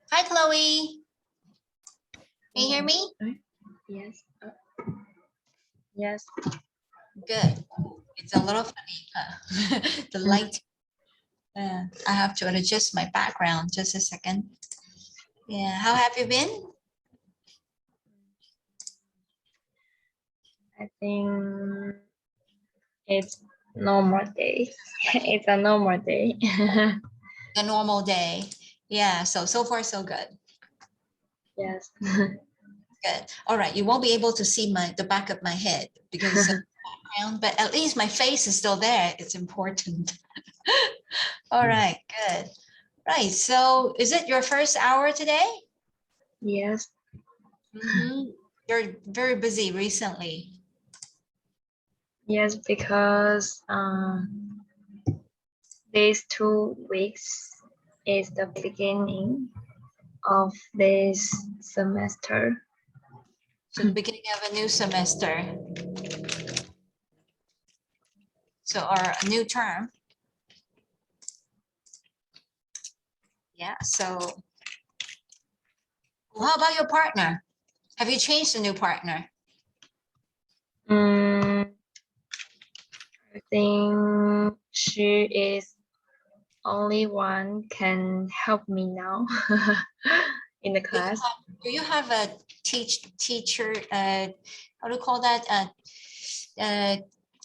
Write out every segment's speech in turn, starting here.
Hi, Chloe. Can you hear me? Yes. Yes. Good. It's a little funny. The light. I have to adjust my background. Just a second. Yeah. How have you been? I think it's normal day. It's a normal day. A normal day. Yeah. So far so good. Yes. Good. All right. You won't be able to see the back of my head because of the background, but at least my face is still there. It's important. All right. Good. Right. So is it your first hour today? Yes. You're very busy recently. Yes, because these 2 weeks is the beginning of this semester. So the beginning of a new semester. So or a new term. Yeah. So how about your partner? Have you changed a new partner? I think she is only one can help me now in the class. Do you have a teacher, how do you call that?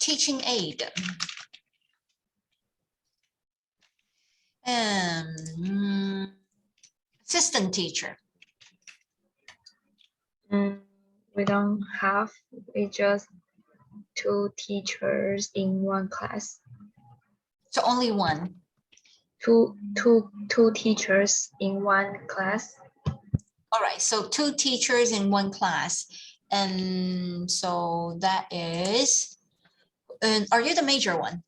Teaching aid. Assistant teacher. We don't have, we just 2 teachers in one class. So only one. Two teachers in one class. All right, so 2 teachers in one class. And so that is, and are you the major one?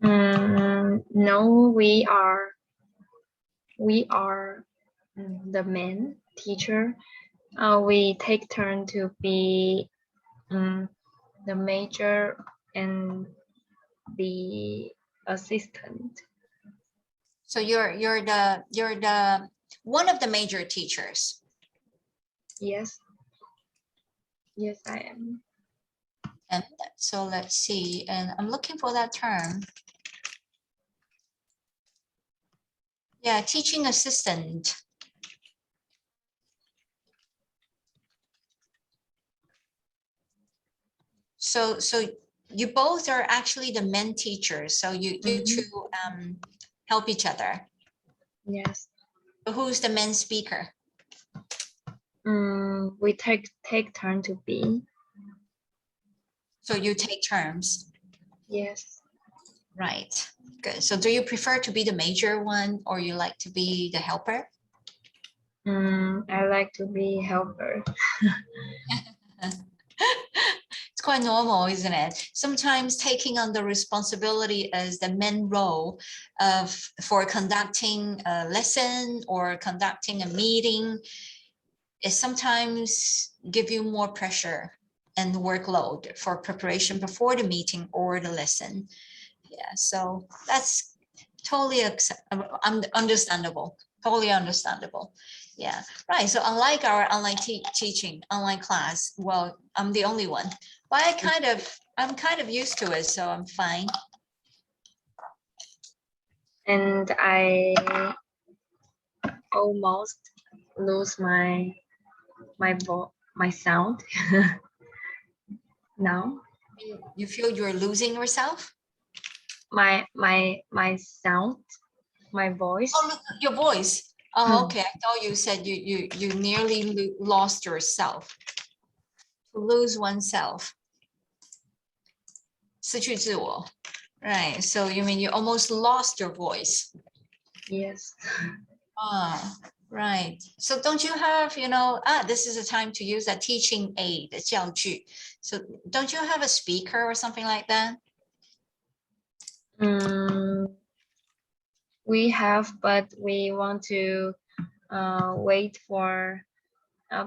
No, we are the main teacher. We take turn to be the major and the assistant. So you're the one of the major teachers. Yes. Yes, I am. And so let's see, and I'm looking for that term. Yeah, teaching assistant. So you both are actually the men teachers. So you two help each other. Yes. So who's the men speaker? We take turn to be. So you take turns. Yes. Right. Good. So do you prefer to be the major one or you like to be the helper? I like to be helper. It's quite normal, isn't it? Sometimes taking on the responsibility as the main role for conducting a lesson or conducting a meeting is sometimes give you more pressure and workload for preparation before the meeting or the lesson. Yeah, so that's totally understandable. Totally understandable. Yeah, right. So unlike our online teaching, online class, well, I'm the only one. But I'm kind of used to it, so I'm fine. And I almost lose my sound now. You feel you're losing yourself? My sound, my voice. Oh, look, your voice. Oh, okay. I thought you said you nearly lost yourself. To lose oneself. 失去自我. Right. So you mean you almost lost your voice? Yes. Ah, right. So don't you have, this is a time to use a teaching aid, 教具. So don't you have a speaker or something like that? We have, but we want to wait for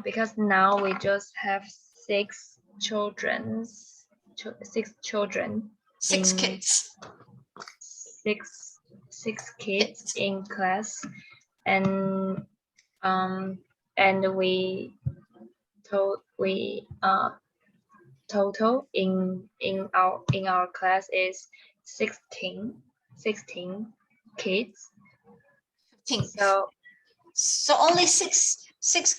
because now we just have 6 children. 6 children. 6 kids. 6 kids in class, and And total in our class is 16 kids. 15. So So only six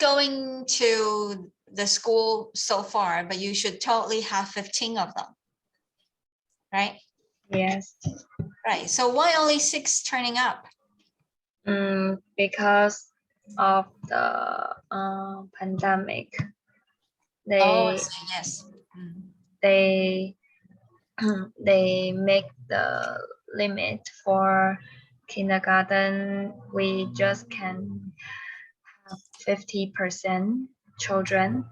going to the school so far, but you should totally have 15 of them, right? yes, Right. So why only 6 turning up? because of the pandemic, Oh, they so yes. Mm. they they make the limit for kindergarten. We just can have 50% children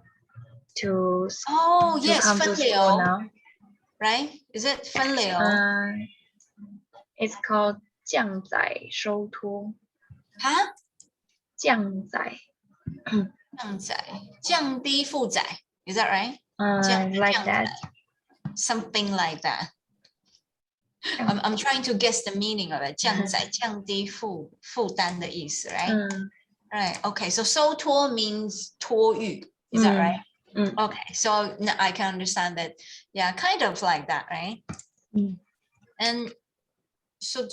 to Oh, yes, come to school 分流, now. right? Is it 分流? It's called 降载收托。 Huh? 降载。降载,降低负载. Is that right? Like that. Something like that. I'm trying to guess the meaning of it. 降载,降低负担的意思, right? Right. Okay. So 收托 means 托育. Is that right? Okay. So I can understand that. Yeah, kind of like that, right? And so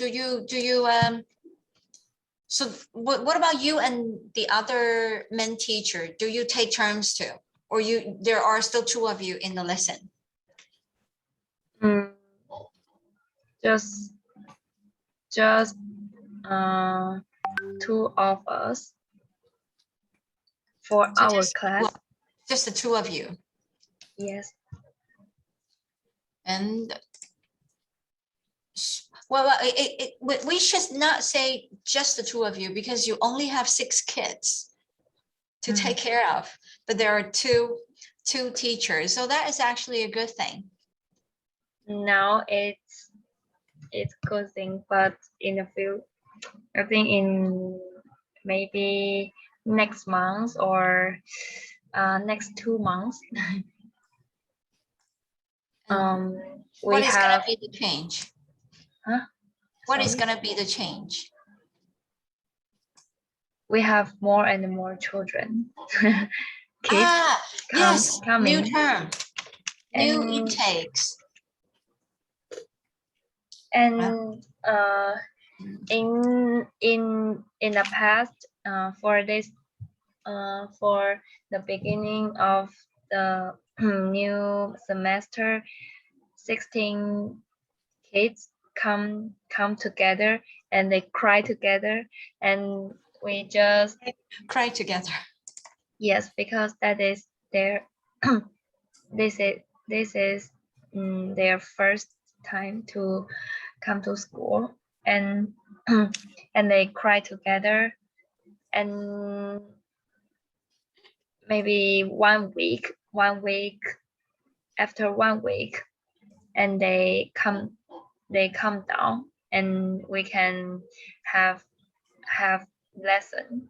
so what about you and the other men teacher? Do you take turns too? Or there are still 2 of you in the lesson? Just 2 of us for So our class. Just the 2 of you. Yes. And well, we should not say just the 2 of you because you only have 6 kids to take care of, but there are two teachers, so that is actually a good thing. Now it's good thing, but in a few, I think in maybe next month or next 2 months. What is gonna be the change? Huh? What is gonna be the change? We have more and more children. Kids yes, coming. new term, new intakes. And in the past, for the beginning of the new semester, 16 kids come together and they cry together, and we just cry together. Yes, because that is their this is their first time to come to school, and and they cry together, and maybe 1 week after 1 week, and they come down, and we can have lesson.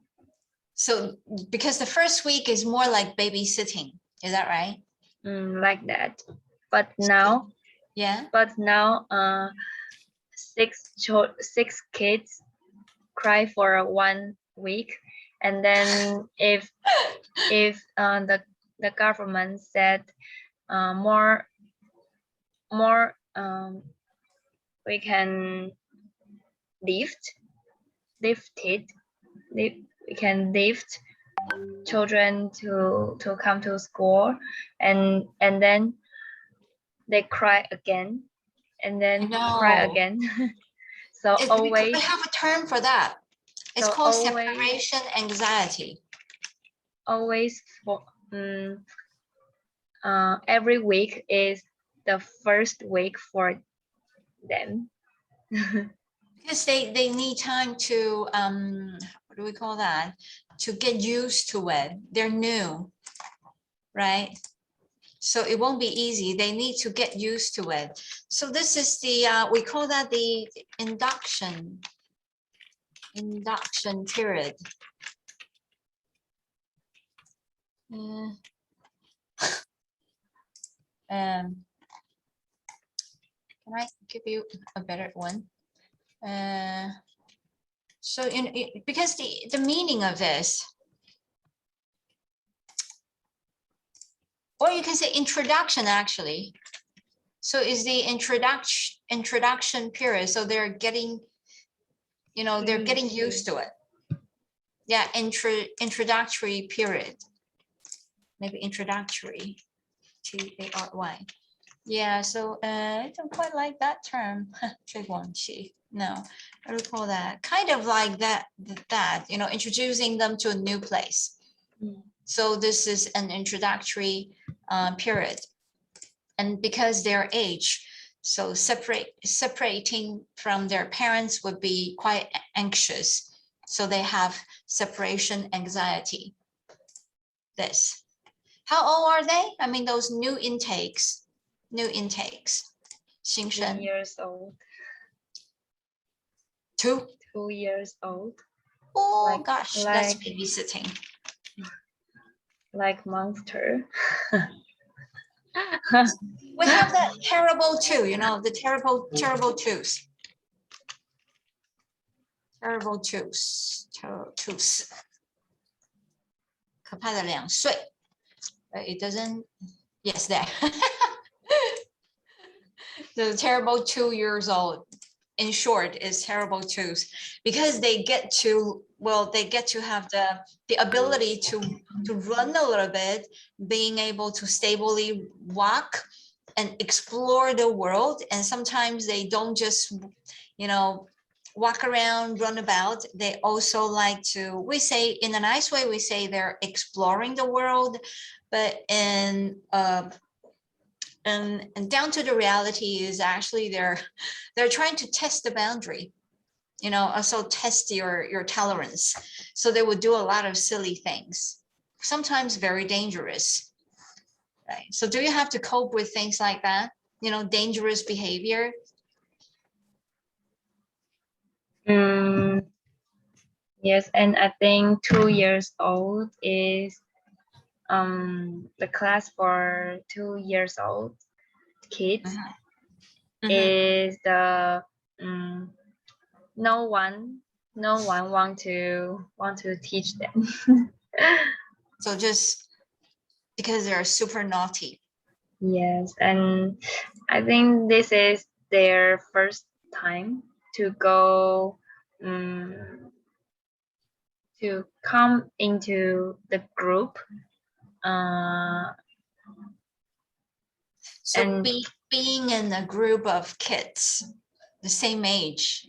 So because the first week is more like babysitting, is that right? Like that, but now six kids cry for 1 week, and then if the government said more we can we can lift children to come to school, and then they cry again, and then cry again. So always, we have a term for that. It's called separation anxiety. Always for every week is the first week for them. Because they need time to what do we call that? To get used to it. They're new, right? So it won't be easy. They need to get used to it. So this is the we call that the induction period. Can I give you a better one? So because the meaning of this, or you can say introduction actually. So is the introduction period. So they're getting, they're getting used to it. Yeah, introductory period. Maybe introductory, TARY. Yeah, so I don't quite like that term. 追广期. No, I recall that. Kind of like that, introducing them to a new place. So this is an introductory period. And because their age, so separating from their parents would be quite anxious. So they have separation anxiety. This. How old are they? I mean, those new intakes. 新 2 生 years old. 2. 2 years old. Oh Like- gosh, that's like- babysitting. Like monster. We have that terrible 2, the terrible 2s. Terrible 2s. 可怕的2岁. It doesn't, yes, there. The terrible 2 years old, in short, is terrible 2s, because they get to have the ability to run a little bit, being able to stably walk and explore the world. And sometimes they don't just, walk around, run about. They also like to, we say in a nice way, we say they're exploring the world, but and down to the reality is actually they're trying to test the boundary, also test your tolerance. So they would do a lot of silly things, sometimes very dangerous, right? So do you have to cope with things like that, dangerous behavior? Yes, and I think 2 years old is the class for 2 years old kids is the no one want to teach them. So just because they're super naughty. Yes, and I think this is their first time to go to come into the group. So And- being in a group of kids the same age.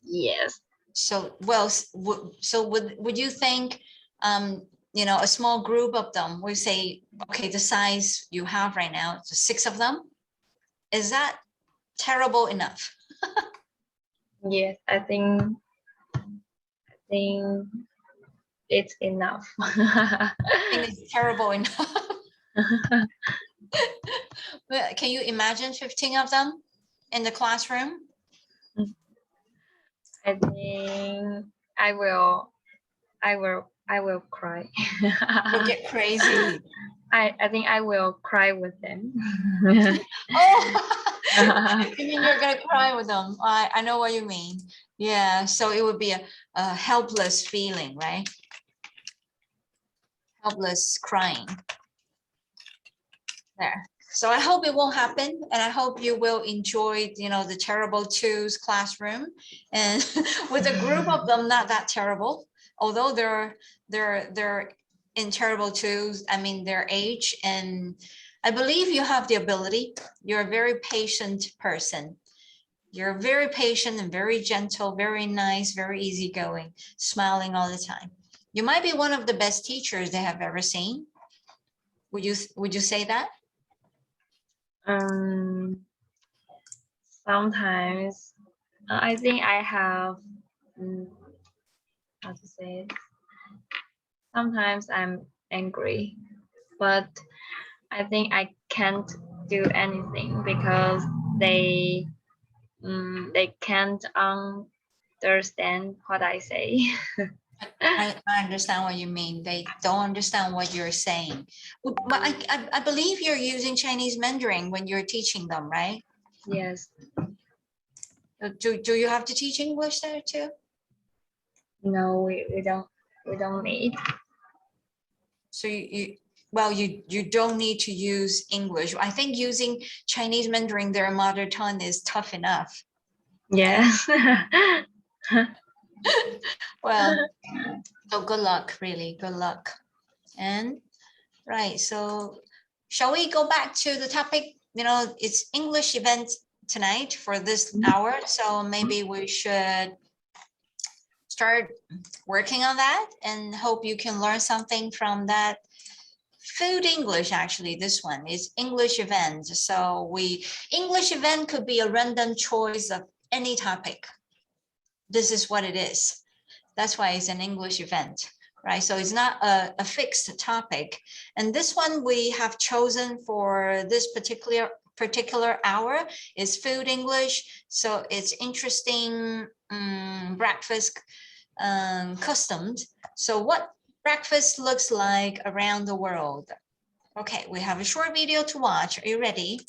Yes. So would you think a small group of them, we say, okay, the size you have right now, it's 6 of them, is that terrible enough? Yes, I think it's enough. I think it's terrible enough. But can you imagine 15 of them in the classroom? I think I will cry. You'll get crazy. I think I will cry with them. Oh, you mean you're gonna cry with them? I know what you mean. Yeah, so it would be a helpless feeling, right? Helpless crying. There. So I hope it won't happen, and I hope you will enjoy, the terrible 2s classroom, and with a group of them, not that terrible, although they're in terrible 2s. I mean, their age, and I believe you have the ability. You're a very patient person. You're very patient and very gentle, very nice, very easygoing, smiling all the time. You might be one of the best teachers they have ever seen. Would you say that? Sometimes I think I have how to say it. Sometimes I'm angry, but I think I can't do anything because they can't understand what I say. I understand what you mean. They don't understand what you're saying. But I believe you're using Chinese Mandarin when you're teaching them, right? Yes. Do you have to teach English there too? No, we don't need. So you don't need to use English. I think using Chinese Mandarin, their mother tongue, is tough enough. Yeah. Well, so good luck, really, good luck. And right, so shall we go back to the topic? You know, it's English event tonight for this hour, so maybe we should start working on that and hope you can learn something from that. Food English, actually, this one is English event. So English event could be a random choice of any topic. This is what it is. That's why it's an English event, right? So it's not a fixed topic. And this one we have chosen for this particular hour is Food English. So it's interesting breakfast customs. So what breakfast looks like around the world. Okay, we have a short video to watch. Are you ready?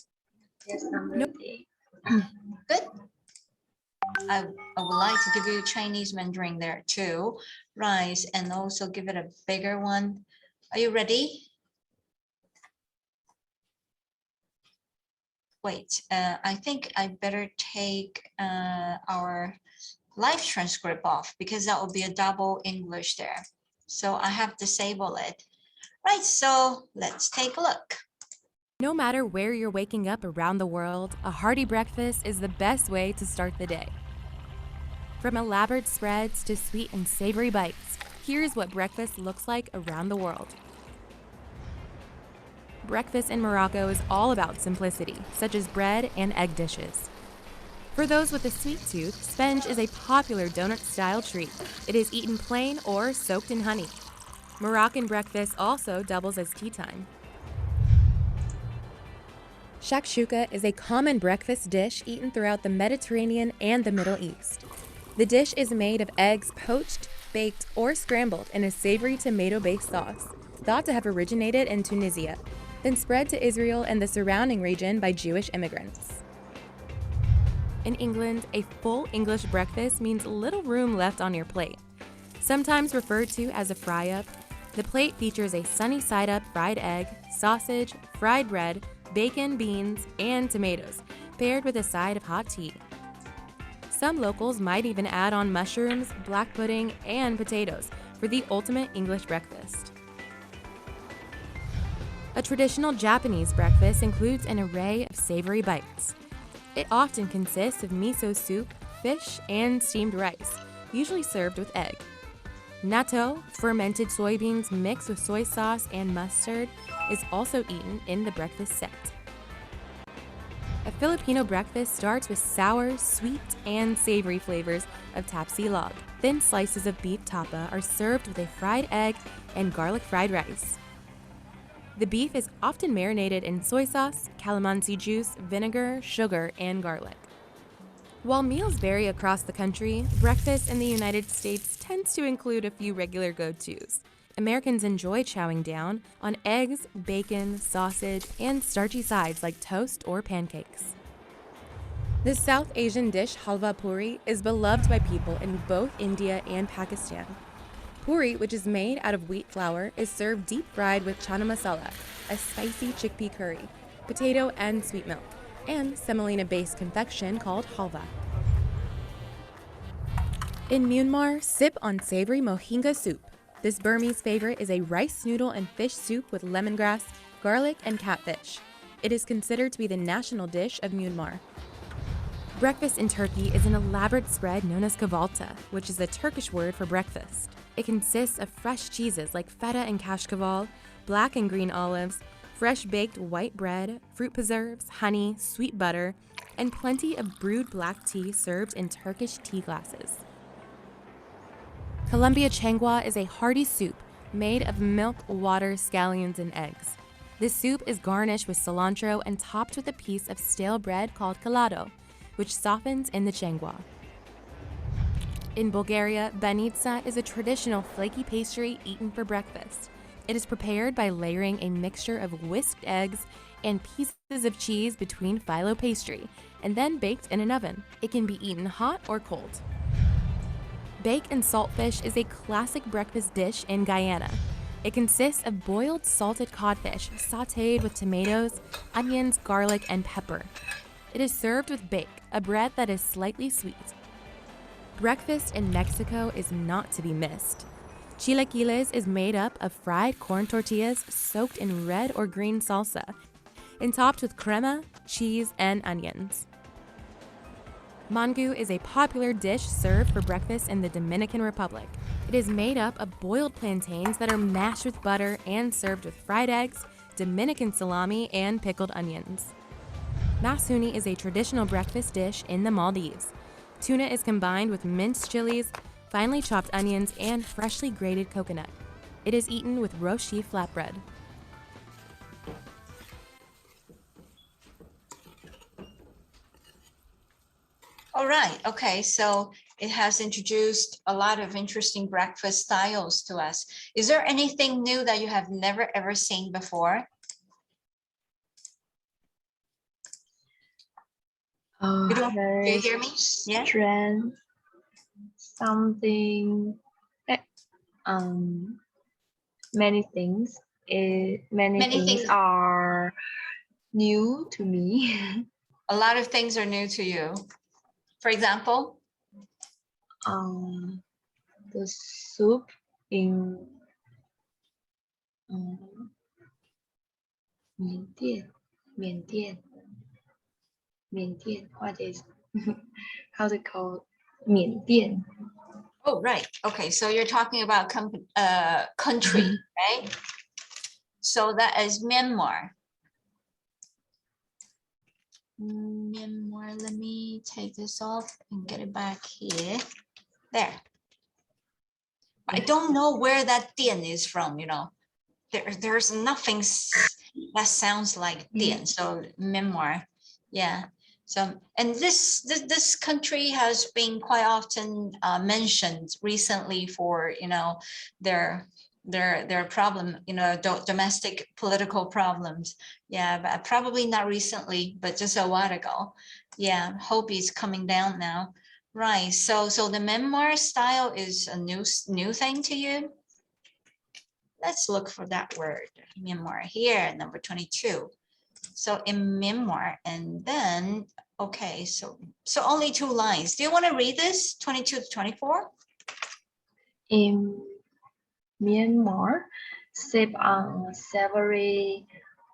Yes, I'm ready. Good. I would like to give you Chinese Mandarin there too. Rice, and also give it a bigger one. Are you ready? Wait, I think I better take our live transcript off because that will be a double English there. So I have to disable it. Right, so let's take a look. No matter where you're waking up around the world, a hearty breakfast is the best way to start the day. From elaborate spreads to sweet and savory bites, here's what breakfast looks like around the world. Breakfast in Morocco is all about simplicity, such as bread and egg dishes. For those with a sweet tooth, spenge is a popular donut-style treat. It is eaten plain or soaked in honey. Moroccan breakfast also doubles as tea time. Shakshuka is a common breakfast dish eaten throughout the Mediterranean and the Middle East. The dish is made of eggs poached, baked, or scrambled in a savory tomato-based sauce, thought to have originated in Tunisia, then spread to Israel and the surrounding region by Jewish immigrants. In England, a full English breakfast means little room left on your plate. Sometimes referred to as a fry-up, the plate features a sunny-side-up fried egg, sausage, fried bread, bacon, beans, and tomatoes, paired with a side of hot tea. Some locals might even add on mushrooms, black pudding, and potatoes for the ultimate English breakfast. A traditional Japanese breakfast includes an array of savory bites. It often consists of miso soup, fish, and steamed rice, usually served with egg. Natto, fermented soybeans mixed with soy sauce and mustard, is also eaten in the breakfast set. A Filipino breakfast starts with sour, sweet, and savory flavors of tapsilog. Thin slices of beef tapa are served with a fried egg and garlic fried rice. The beef is often marinated in soy sauce, calamansi juice, vinegar, sugar, and garlic. While meals vary across the country, breakfast in the United States tends to include a few regular go-tos. Americans enjoy chowing down on eggs, bacon, sausage, and starchy sides like toast or pancakes. The South Asian dish halva puri is beloved by people in both India and Pakistan. Puri, which is made out of wheat flour, is served deep-fried with chana masala, a spicy chickpea curry, potato and sweet milk, and semolina-based confection called halva. In Myanmar, sip on savory mohinga soup. This Burmese favorite is a rice noodle and fish soup with lemongrass, garlic, and catfish. It is considered to be the national dish of Myanmar. Breakfast in Turkey is an elaborate spread known as kahvaltı, which is a Turkish word for breakfast. It consists of fresh cheeses like feta and kashkaval, black and green olives, fresh baked white bread, fruit preserves, honey, sweet butter, and plenty of brewed black tea served in Turkish tea glasses. Colombia changua is a hearty soup made of milk, water, scallions, and eggs. This soup is garnished with cilantro and topped with a piece of stale bread called kalado, which softens in the changua. In Bulgaria, banitsa is a traditional flaky pastry eaten for breakfast. It is prepared by layering a mixture of whisked eggs and pieces of cheese between phyllo pastry, and then baked in an oven. It can be eaten hot or cold. Bake and saltfish is a classic breakfast dish in Guyana. It consists of boiled salted codfish sautéed with tomatoes, onions, garlic, and pepper. It is served with bake, a bread that is slightly sweet. Breakfast in Mexico is not to be missed. Chilaquiles is made up of fried corn tortillas soaked in red or green salsa and topped with crema, cheese, and onions. Mangu is a popular dish served for breakfast in the Dominican Republic. It is made up of boiled plantains that are mashed with butter and served with fried eggs, Dominican salami, and pickled onions. Masuni is a traditional breakfast dish in the Maldives. Tuna is combined with minced chilies, finely chopped onions, and freshly grated coconut. It is eaten with roshi flatbread. All right, okay, so it has introduced a lot of interesting breakfast styles to us. Is there anything new that you have never ever seen before? You don't- There do you is hear me? Yeah. trend, something, many things. Many Many things things. are new to me. A lot of things are new to you. For example, The soup in Mian Dian. What is how to call Mian Dian? oh, right, okay, so you're talking about country, right? So that is Myanmar. Myanmar, let me take this off and get it back here. There. I don't know where that Dian is from, you know. There's nothing that sounds like Dian, so Myanmar, yeah. So, and this country has been quite often mentioned recently for, you know, their problem, you know, domestic political problems. Yeah, but probably not recently, but just a while ago. Yeah, hope it's coming down now. Right. So the Myanmar style is a new thing to you. Let's look for that word, Myanmar, here, number 22. So in Myanmar, and then, okay, so only 2 lines. Do you want to read this, 22 to 24? In Myanmar, sip on savory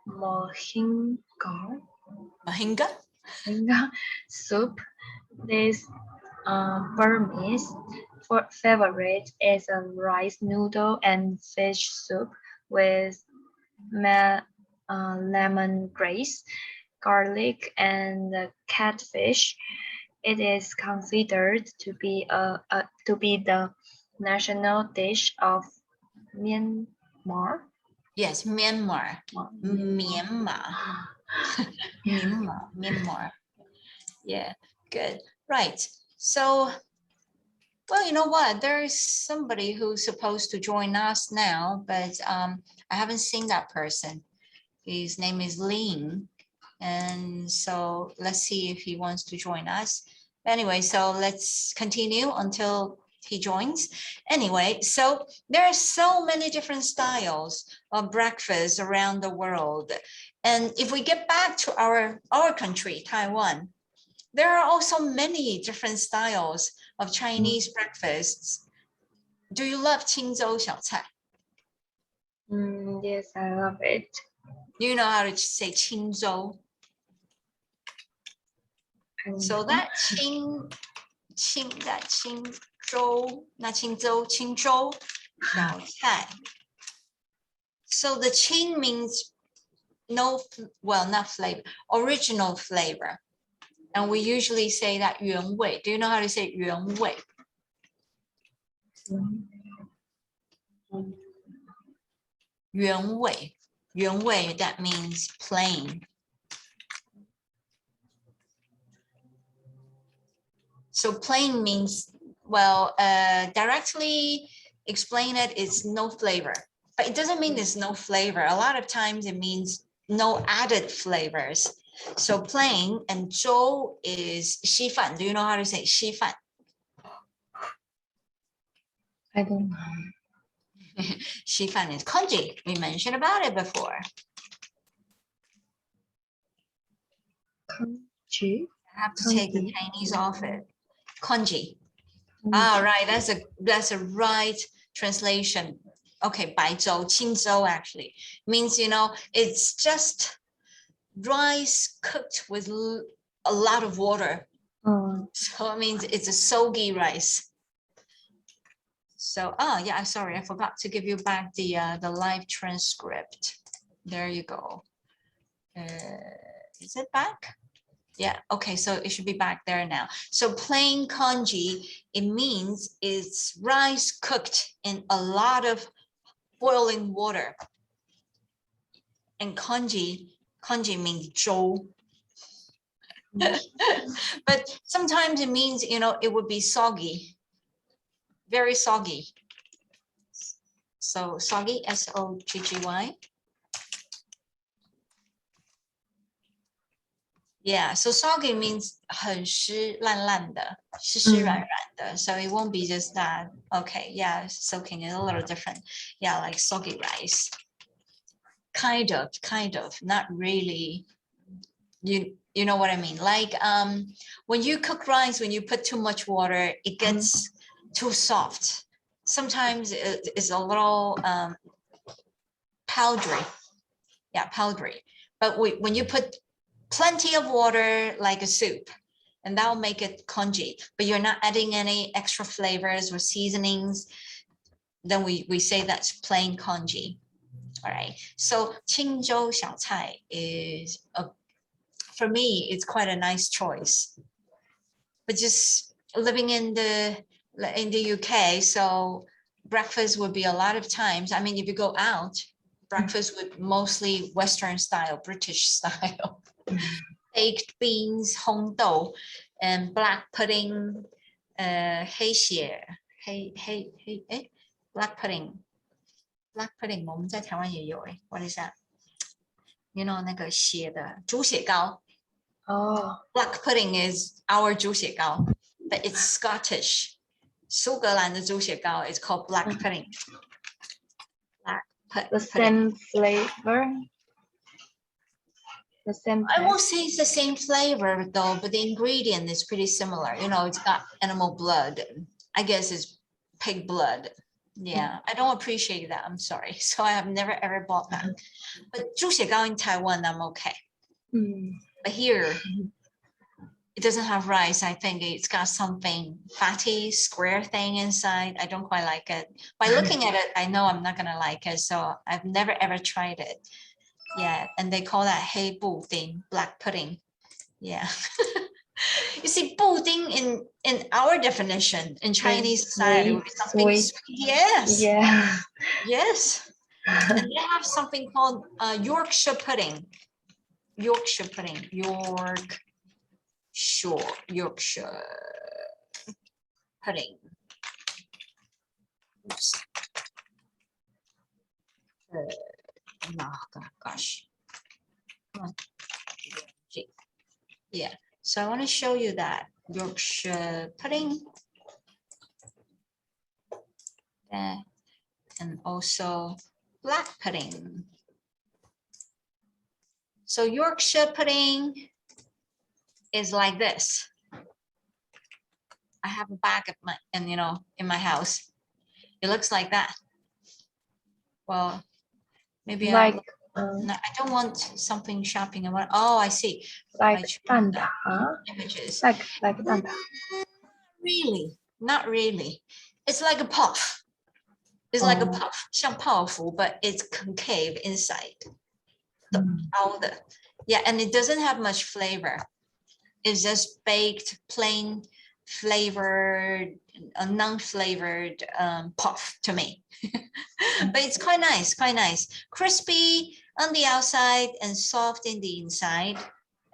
mohinga Mahinga? soup. This Burmese favorite is a rice noodle and fish soup with lemongrass, garlic, and catfish. It is considered to be the national dish of Myanmar. Yes, Myanmar. Myanmar. Myanmar. Yeah, good. Right. So, well, you know what? There is somebody who's supposed to join us now, but I haven't seen that person. His name is Lin. And so let's see if he wants to join us. Anyway, so let's continue until he joins. Anyway, so there are so many different styles of breakfast around the world. And if we get back to our country, Taiwan, there are also many different styles of Chinese breakfasts. Do you love Qingzhou Xiaocai? Yes, I love it. Do you know how to say Qingzhou? So that Qingzhou, not Qingzhou, Qingzhou Xiaocai. So the Qing means no, well, not flavor, original flavor. And we usually say that 原味. Do you know how to say 原味? 原味, 原味, that means plain. So plain means, well, directly explain it, it's no flavor. But it doesn't mean there's no flavor. A lot of times it means no added flavors. So plain, and 粥 is 稀饭. Do you know how to say 稀饭? I don't know. 稀饭 is congee. We mentioned about it before. Congee. I have to take the Congee. Chinese off it. Congee. Congee. Ah, right. That's a right translation. Okay, 白粥, 清粥 actually means, you know, it's just rice cooked with a lot of water. Oh, So it means it's a soggy rice. So, oh yeah, sorry, I forgot to give you back the live transcript. There you go. Is it back? Yeah, okay, so it should be back there now. So plain congee, it means it's rice cooked in a lot of boiling water. And congee means 粥. But sometimes it means, you know, it would be soggy, very soggy. So soggy, S-O-G-G-Y. Yeah, so soggy means 很湿烂烂的, 湿湿软软的. So it won't be just that. Okay, yeah, soaking is a little different. Yeah, like soggy rice. Kind of, not really. You know what I mean? Like when you cook rice, when you put too much water, it gets too soft. Sometimes it's a little powdery. Yeah, powdery. But when you put plenty of water, like a soup, and that will make it congee, but you're not adding any extra flavors or seasonings, then we say that's plain congee. All right, so 清粥小菜 is for me, it's quite a nice choice. But just living in the UK, so breakfast would be a lot of times. I mean, if you go out, breakfast would mostly Western style, British style. Baked beans, 红豆, and black pudding, 黑血, black pudding. Black pudding 我们在台湾也有 What is that? You know 那个血的猪血糕. Oh. Black pudding is our 猪血糕, but it's Scottish. 苏格兰的猪血糕 is called black pudding. The same flavor. The same. I won't say it's the same flavor though, but the ingredient is pretty similar. You know, it's got animal blood. I guess it's pig blood. Yeah, I don't appreciate that. I'm sorry. So I have never ever bought that. But 猪血糕 in Taiwan, I'm okay. But here, it doesn't have rice. I think it's got something fatty, square thing inside. I don't quite like it. By looking at it, I know I'm not gonna like it. So I've never ever tried it. Yeah, and they call that 黑布丁, black pudding. Yeah. You see, 布丁 in our definition in Chinese society would be something sweet. sweet. Yes. Yeah. Yes. And they have something called Yorkshire pudding. Yorkshire pudding. Yorkshire pudding. Oops. Oh gosh. Come on. Yeah. So I want to show you that Yorkshire pudding. And also black pudding. So Yorkshire pudding is like this. I have a bag of my, and you know, in my house. It looks like that. Well, maybe like I don't want something shopping. I want, oh, I see. like 蛋挞. Images. Like 蛋挞. Really, not really. It's like a puff. It's like a puff, 像泡芙, but it's concave inside. Yeah, and it doesn't have much flavor. It's just baked, plain, flavored, non-flavored puff to me. But it's quite nice, quite nice. Crispy on the outside and soft in the inside.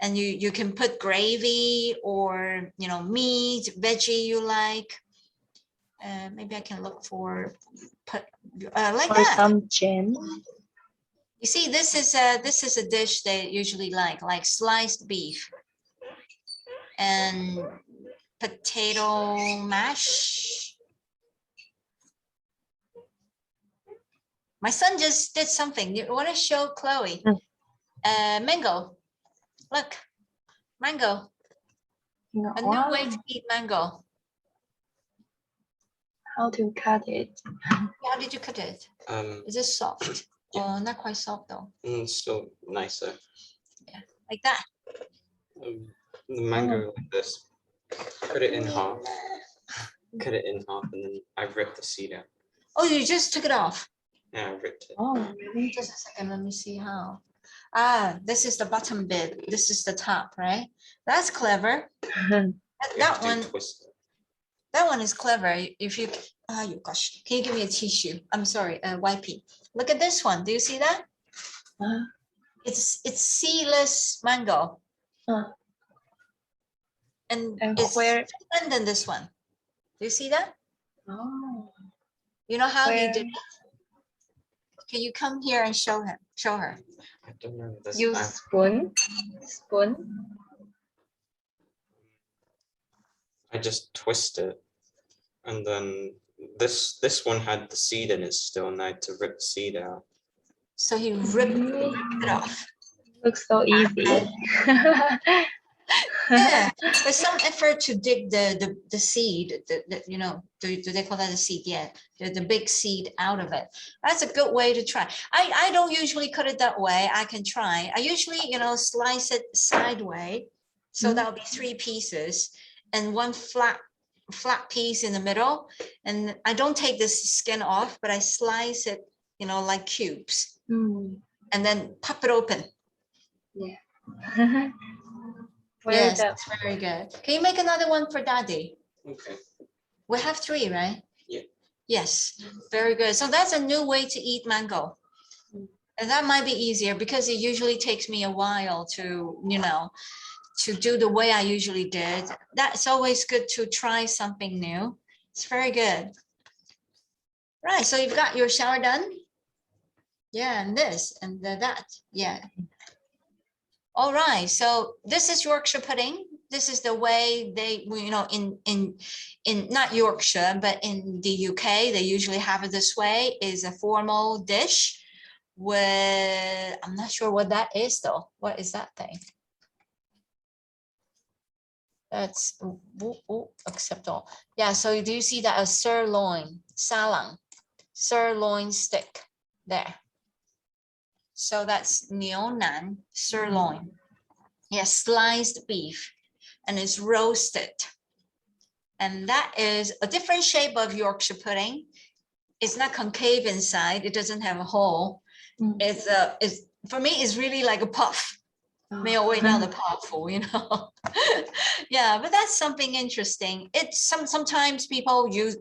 And you can put gravy or, you know, meat, veggie you like. Maybe I can look for like or that. some jam. You see, this is a dish they usually like sliced beef and potato mash. My son just did something. You want to show Chloe? Mango. Look, mango. A new Wow, way to eat mango. how to cut it? How did you cut it? Is it soft? Yeah. Oh, not quite soft though. Still nicer. Like that. The mango like this. Cut it in half. Cut it in half, and then I ripped the seed out. Oh, you just took it off. Yeah, I ripped it. Oh, really? Just a second, let me see how. Ah, this is the bottom bit. This is the top, right? That's clever. You That have to one, twist it. that one is clever. If you, you gosh, can you give me a tissue? I'm sorry, a wipey. Look at this one. Do you see that? Uh, It's seedless mango. uh, And and it's where? different than this one. Do you see that? Oh, You know how he where did it? Can you come here and show him? Show her. I don't know this. use spoon? Spoon? I just twist it, and then this one had the seed in it still, and I had to rip the seed out. So he ripped it off. Looks so easy. Yeah, there's some effort to dig the seed, you know, do they call that a seed? Yeah, the big seed out of it. That's a good way to try. I don't usually cut it that way. I can try. I usually, you know, slice it sideways. So Mhm. that'll be 3 pieces and one flat piece in the middle. And I don't take the skin off, but I slice it, you know, like cubes Mm, and then pop it open. yeah. Yes, the, that's very good. Can you make another one for Daddy? Okay. We have 3, right? Yeah. Yes, very good. So that's a new way to eat mango. Mm. And that might be easier because it usually takes me a while to, you know, to do the way I usually did. That's always good to try something new. It's very good. Right, so you've got your shower done? Yeah, and this and that, yeah. All right, so this is Yorkshire pudding. This is the way they, you know, in not Yorkshire, but in the UK, they usually have it this way, is a formal dish with, I'm not sure what that is though. What is that thing? That's acceptable. Yeah, so do you see that a sirloin, salang, sirloin stick there? So that's Neonan sirloin. Yes, sliced beef, and it's roasted. And that is a different shape of Yorkshire pudding. It's not concave inside. It doesn't have a hole. Mm. It's for me, it's really like a puff. 没有味道的泡芙, you know. Yeah, but that's something interesting. It's sometimes people use,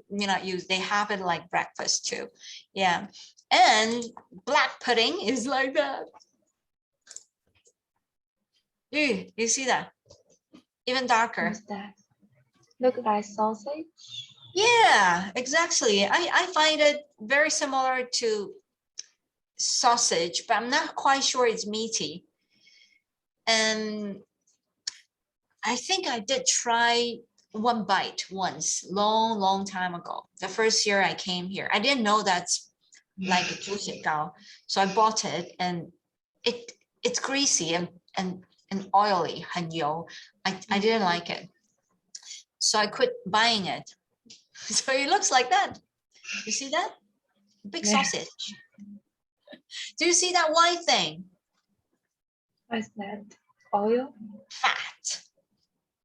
they have it like breakfast too. Yeah. And black pudding is like that. You see that? Even darker. What's that? Look like sausage. Yeah, exactly. I find it very similar to sausage, but I'm not quite sure it's meaty. And I think I did try one bite once, long time ago. The first year I came here, I didn't know that's like a 猪血糕, so I bought it, and it's greasy and oily, 很油. I didn't like it, so I quit buying it. So it looks like that. You see that big Yeah. sausage? Do you see that white thing? What's that? Oil? Fat.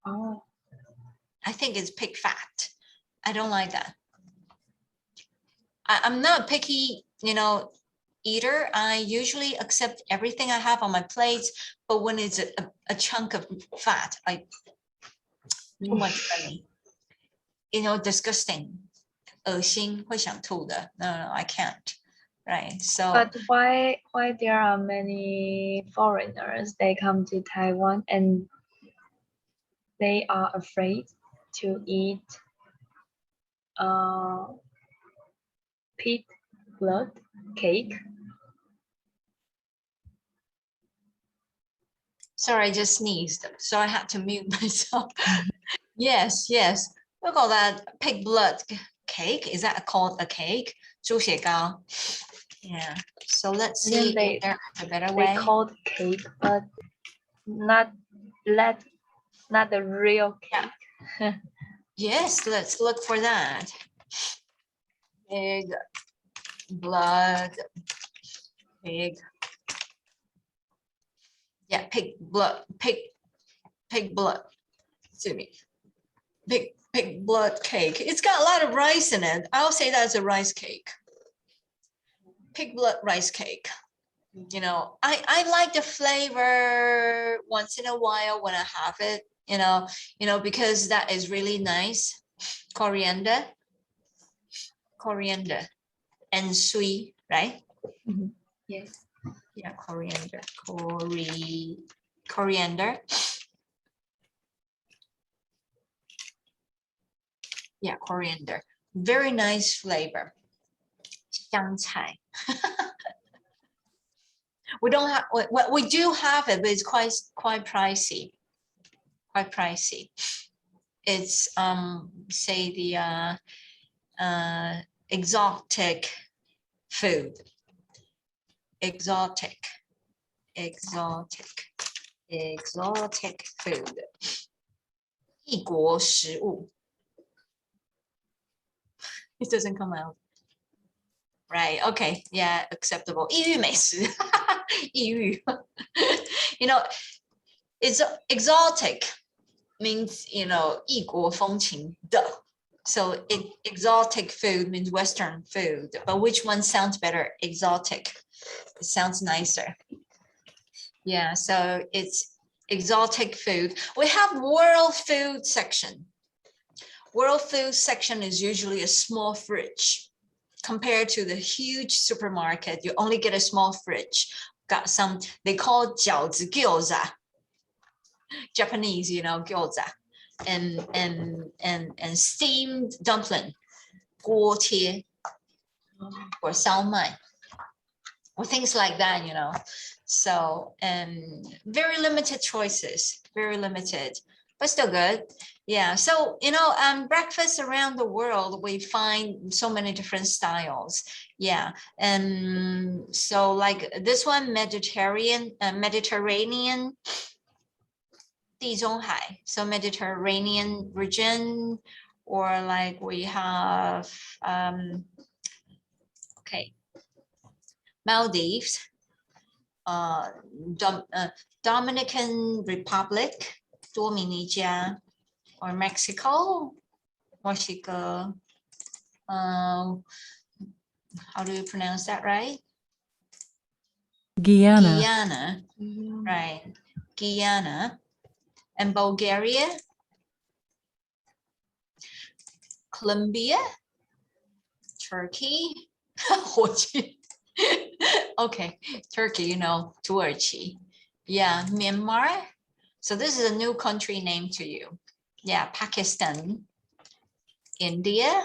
Oh, I think it's pig fat. I don't like that. I'm not a picky, eater. I usually accept everything I have on my plates, but when it's a chunk of fat, too much for me. Disgusting. 恶心，会想吐的. No, I can't. Right. So but why there are many foreigners, they come to Taiwan and they are afraid to eat pig blood cake? Sorry, I just sneezed, so I had to mute myself. Yes, yes. We call that pig blood cake. Is that called a cake? 猪血糕. Yeah. So let's Then see they- if there's a better They way. called cake, but not the real cake. Yes, let's look for that. Pig blood, pig. Yeah, pig blood. Excuse me. Pig blood cake. It's got a lot of rice in it. I'll say that's a rice cake. Pig blood rice cake. You know, I like the flavor once in a while when I have it, because that is really nice. Coriander and sweet, right? Yes. Yeah, coriander. Yeah, coriander. Very nice flavor. 香菜. We don't have, well, we do have it, but it's quite pricey. Quite pricey. It's say the exotic food. Exotic food. 异国食物. It doesn't come out. Right, okay, yeah, acceptable. 异域美食. 异域. It's exotic means, 异国风情的. So exotic food means Western food, but which one sounds better? Exotic. It sounds nicer. Yeah, so it's exotic food. We have world food section. World food section is usually a small fridge. Compared to the huge supermarket, you only get a small fridge. Got some, they call 饺子 gyoza. Japanese, gyoza. And steamed dumpling, 锅贴 or 烧麦 or things like that, So, and very limited choices, very limited, but still good. Yeah, so, breakfast around the world, we find so many different styles. Yeah, and so like this one, Mediterranean, 地中海, so Mediterranean region, or like we have, okay, Maldives, Dominican Republic, Dominica, or Mexico, how do you pronounce that right? Guyana. Right, Guyana. And Bulgaria, Colombia, Turkey, okay, Turkey, Turkey. Yeah, Myanmar. So this is a new country name to you. Yeah, Pakistan, India,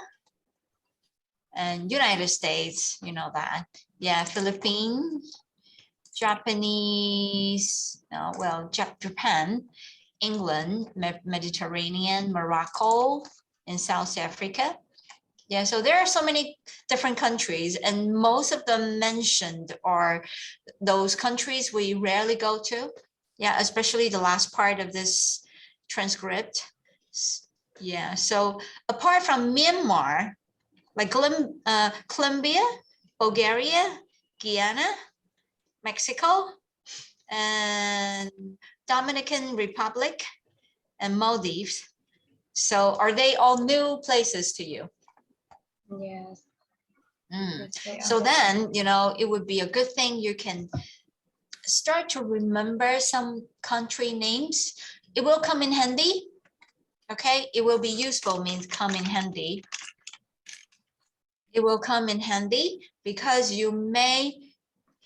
and United States, that. Yeah, Philippines, Japanese, Japan, England, Mediterranean, Morocco, and South Africa. Yeah, so there are so many different countries, and most of them mentioned are those countries we rarely go to. Yeah, especially the last part of this transcript. Yeah, so apart from Myanmar, like Colombia, Bulgaria, Guyana, Mexico, and Dominican Republic, and Maldives. So are they all new places to you? Yes. Mm. Yes, they So are. then, it would be a good thing you can start to remember some country names. It will come in handy. Okay, it will be useful means come in handy. It will come in handy because you may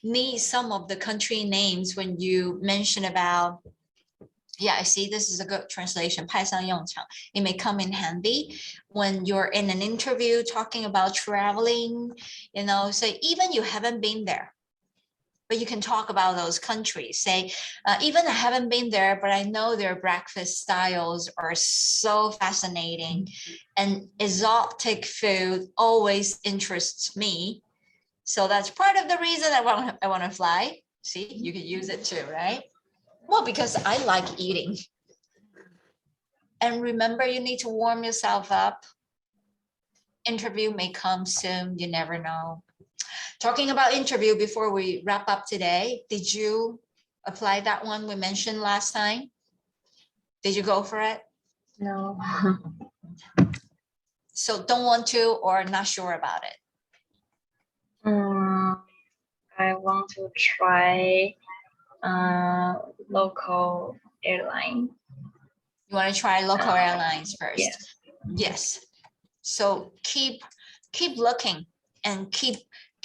need some of the country names when you mention about, yeah, I see this is a good translation, 派上用场. It may come in handy when you're in an interview talking about traveling, so even you haven't been there, but you can talk about those countries. Say, even I haven't been there, but I know their breakfast styles are so fascinating, and exotic food always interests me. So that's part of the reason I want to fly. See, you could use it too, right? Well, because I like eating. And remember, you need to warm yourself up. Interview may come soon, you never know. Talking about interview before we wrap up today, did you apply that one we mentioned last time? Did you go for it? No. So don't want to or not sure about it? I want to try local airline. You want to try local airlines first? Yes. Yes. So keep looking and keep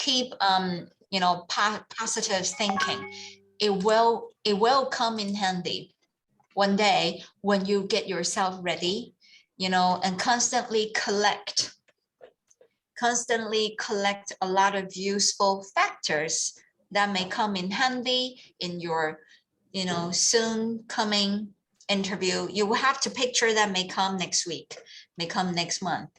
you know, positive thinking. It will come in handy one day when you get yourself ready, you know, and constantly collect a lot of useful factors that may come in handy in your, you know, soon coming interview. You will have to picture that may come next week, may come next month.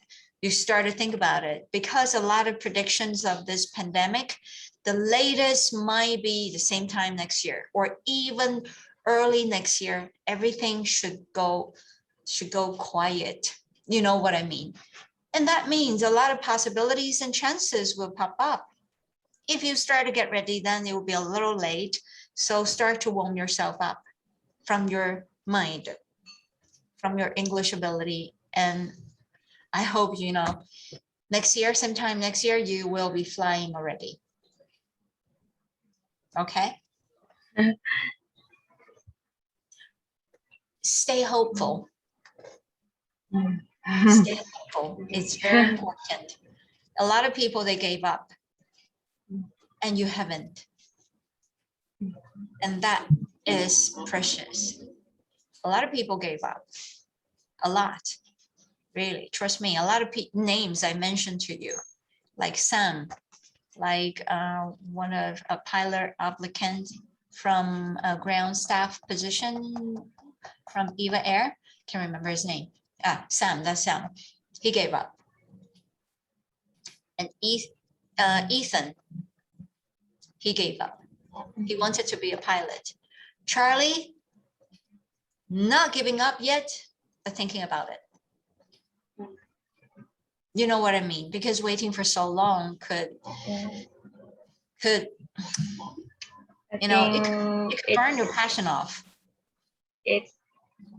You start to think about it, because a lot of predictions of this pandemic, the latest might be the same time next year or even early next year. Everything should go quiet. You know what I mean? And that means a lot of possibilities and chances will pop up. If you start to get ready, then it will be a little late. So start to warm yourself up from your mind, from your English ability. And I hope, you know, next year, sometime next year, you will be flying already. Okay? Stay hopeful. Stay hopeful. It's very important. A lot of people, they gave up, and you haven't. And that is precious. A lot of people gave up. A lot. Really, trust me, a lot of names I mentioned to you, like Sam, like one of a pilot applicant from a ground staff position from Eva Air. Can't remember his name. Sam, that's Sam. He gave up. And Ethan, he gave up. He wanted to be a pilot. Charlie, not giving up yet, but thinking about it. You know what I mean? Because waiting for so long could you know, it could burn your passion off. It's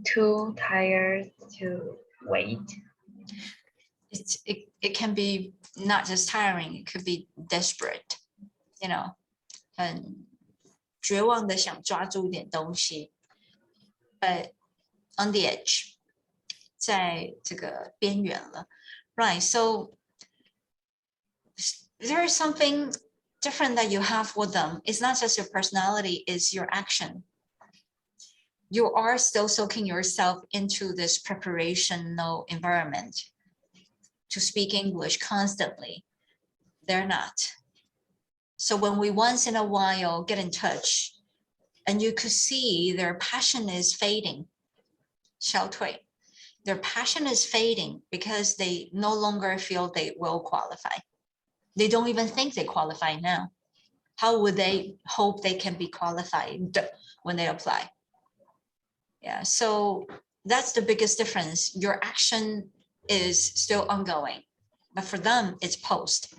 too tired to wait. It can be not just tiring, it could be desperate, you know, 很绝望的想抓住一点东西 but on the edge, 在这个边缘了。Right, so there is something different that you have with them. It's not just your personality, it's your action. You are still soaking yourself into this preparational environment to speak English constantly. They're not. So when we once in a while get in touch, and you could see their passion is fading, 消退. Their passion is fading because they no longer feel they will qualify. They don't even think they qualify now. How would they hope they can be qualified when they apply? Yeah, so that's the biggest difference. Your action is still ongoing, but for them, it's post.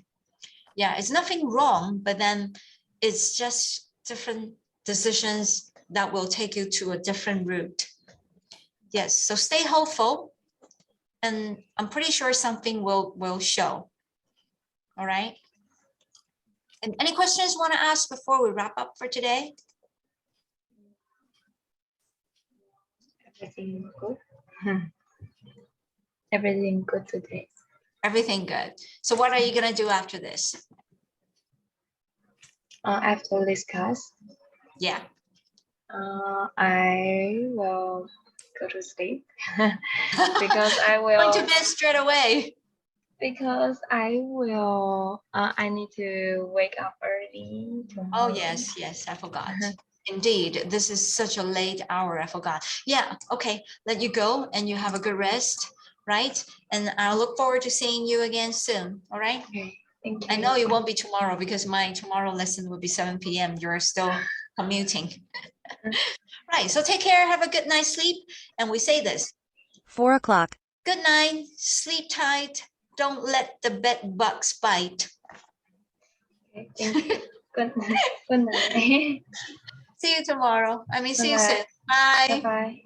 Yeah, it's nothing wrong, but then it's just different decisions that will take you to a different route. Yes, so stay hopeful, and I'm pretty sure something will show. All right. And any questions you want to ask before we wrap up for today? Everything good? Everything good today. Everything good. So what are you going to do after this? After this class, Yeah. I will go to sleep because I Going to will. bed straight away. Because I will, I need to wake up early Oh, tomorrow. yes, I forgot. Indeed, this is such a late hour. I forgot. Yeah, okay. Let you go and you have a good rest, right? And I'll look forward to seeing you again soon. All right. Okay, thank you. I know it won't be tomorrow because my tomorrow lesson will be 7 p.m. You're still commuting. Right. So take care. Have a good night's sleep. And we say this. 4 o'clock. Good night. Sleep tight. Don't let the bed bugs bite. Okay, thank you. Good night. Good night. See you tomorrow. I mean, see you Bye-bye. soon. Bye. Bye-bye.